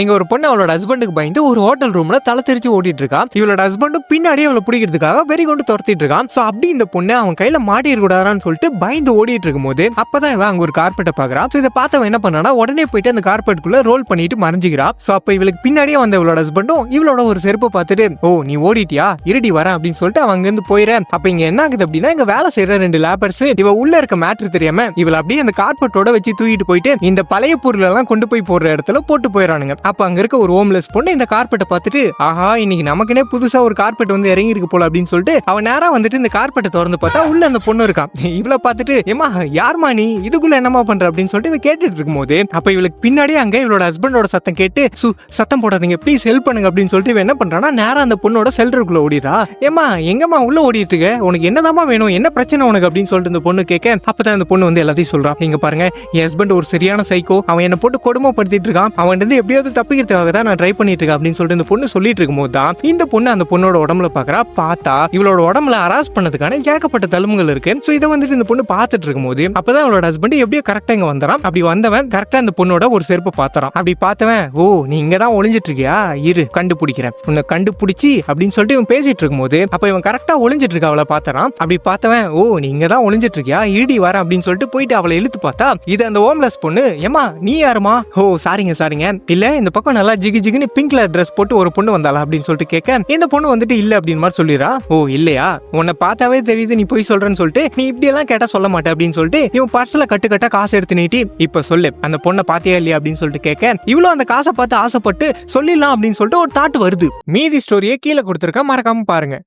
எங்க ஒரு பொண்ணு அவளோட ஹஸ்பண்டுக்கு பயந்து ஒரு ஹோட்டல் ரூம்ல தலை தெரிச்சு ஓடிட்டு இருக்கா. இவளோட ஹஸ்பண்டும் பின்னாடியே அவளை பிடிக்கிறதுக்காக வெறி கொண்டு துரத்திட்டு இருக்கான். சோ அப்படி இந்த பொண்ணு அவன் கையில மாட்டிடக்கூடாதான்னு சொல்லிட்டு பயந்து ஓடிட்டு இருக்கும் போது அப்பதான் இவன் அங்க ஒரு கார்பெட்டை பாக்குறான். இதை பார்த்தவன் என்ன பண்ணானா உடனே போயிட்டு அந்த கார்பெட்டுக்குள்ள ரோல் பண்ணிட்டு மறைஞ்சிக்கிறா. சோ அப்ப இவளுக்கு பின்னாடியே வந்த இவளோட ஹஸ்பண்டும் இவளோட ஒரு செருப்பை பார்த்துட்டு ஓ நீ ஓடிட்டியா இருடி வரேன் அப்படின்னு சொல்லிட்டு அவன் அங்க இருந்து போயிடுறேன். அப்ப இங்க என்ன ஆகுது அப்படின்னா இங்க வேலை செய்யற 2 லேபர்ஸ் இவ உள்ள இருக்க மேட்ரு தெரியாம இவள அப்படியே அந்த கார்பெட்டோட வச்சு தூக்கிட்டு போயிட்டு இந்த பழைய பொருள் எல்லாம் கொண்டு போய் போடுற இடத்துல போட்டு போயிடறானுங்க. அப்ப அங்க இருக்க ஒரு ஹோம்லெஸ் பொண்ணு இந்த கார்பெட்டை பார்த்துட்டு ஆஹா இன்னைக்கு நமக்குனே புதுசா ஒரு கார்பெட் வந்து இறங்கி இருக்கு போல அப்படின்னு சொல்லிட்டு அவன் நேரா வந்துட்டு இந்த கார்பெட்டை திறந்து பார்த்தா உள்ள அந்த பொண்ணு இருக்கான். இவளை பார்த்துட்டு ஏமா யார்மா நீ இதுக்குள்ள என்னமா பண்ற அப்படின்னு சொல்லிட்டு இவ கேட்டுட்டு இருக்கும் போது அப்ப இவளுக்கு பின்னாடியே அங்க இவளோட ஹஸ்பண்டோட சத்தம் கேட்டு சத்தம் போடாதீங்க ப்ளீஸ் ஹெல்ப் பண்ணுங்க அப்படின்னு சொல்லிட்டு இவன் என்ன பண்றானா நேரா அந்த பொண்ணோட செல்றதுக்குள்ள ஓடிடா. ஏமா எங்கம்மா உள்ள ஓடிட்டு இருக்க உனக்கு என்னதாமா வேணும் என்ன பிரச்சனை உனக்கு அப்படின்னு சொல்லிட்டு இந்த பொண்ணு கேட்க அப்பதான் அந்த பொண்ணு வந்து எல்லாத்தையும் சொல்றான். இங்க பாருங்க என் ஹஸ்பண்ட் ஒரு சரியான சைக்கோ அவன் என்ன போட்டு கொடுமைப்படுத்திட்டு இருக்கான் அவன் வந்து எப்படியாவது தப்பிக்கிறதுக்காக தான் நான் ட்ரை பண்ணிட்டு இருக்கேன் அப்படின்னு சொல்லிட்டு இந்த பொண்ணு சொல்லிட்டு இருக்கும்போது தான் இந்த பொண்ணு அந்த பொண்ணோட உடம்புல பாக்குறா. பார்த்தா இவளோட உடம்புல ஹராஸ் பண்ணதுக்கான ஏகப்பட்ட தழும்புகள் இருக்கு. சோ இதை வந்துட்டு இந்த பொண்ணு பார்த்துட்டு இருக்கும்போது அப்பதான் அவளோட ஹஸ்பண்ட் எப்படியோ கரெக்டா இங்க வந்துறான். அப்படி வந்தவன் கரெக்டா அந்த பொண்ணோட ஒரு செருப்பு பாத்துறான். அப்படி பார்த்தவன் ஓ நீ இங்க தான் ஒளிஞ்சிட்டு இருக்கியா இரு கண்டுபிடிக்கிறேன் உன்னை கண்டுபிடிச்சி அப்படின்னு சொல்லிட்டு இவன் பேசிட்டு இருக்கும்போது அப்ப இவன் கரெக்டா ஒளிஞ்சிட்டு இருக்க அவளை பார்த்தறான். அப்படி பார்த்தவன் ஓ நீ இங்க தான் ஒளிஞ்சிட்டு இருக்கியா இடி வர அப்படின்னு சொல்லிட்டு போயிட்டு அவளை இழுத்து பார்த்தா இது அந்த ஹோம்லெஸ் பொண்ணு. ஏமா நீ யாருமா ஓ சாரிங்க இல்ல இந்த பக்கம் நல்லா ஜிகி ஜிகின்னு பிங்க் கலர் ட்ரெஸ் போட்டு ஒரு பொண்ணு வந்தாளா அப்படின்னு சொல்லிட்டு கேட்க இந்த பொண்ணு வந்துட்டு இல்ல அப்படின்னு மாதிரி சொல்லிடுறா. ஓ இல்லையா உன்னை பார்த்தாவே தெரியுது நீ போய் சொல்றேன்னு சொல்லிட்டு நீ இப்படி எல்லாம் கேட்டா சொல்ல மாட்டேன் அப்படின்னு சொல்லிட்டு இவன் பர்ஸ்ல கட்டு காசு எடுத்து நீட்டி இப்ப சொல்லு அந்த பொண்ணை பாத்தியா இல்லையா அப்படின்னு சொல்லிட்டு கேட்க இவ்வளவு அந்த காசை பார்த்து ஆசைப்பட்டு சொல்லிடலாம் அப்படின்னு சொல்லிட்டு ஒரு தாட் வருது. மீதி ஸ்டோரியை கீழே கொடுத்துருக்க மறக்காம பாருங்க.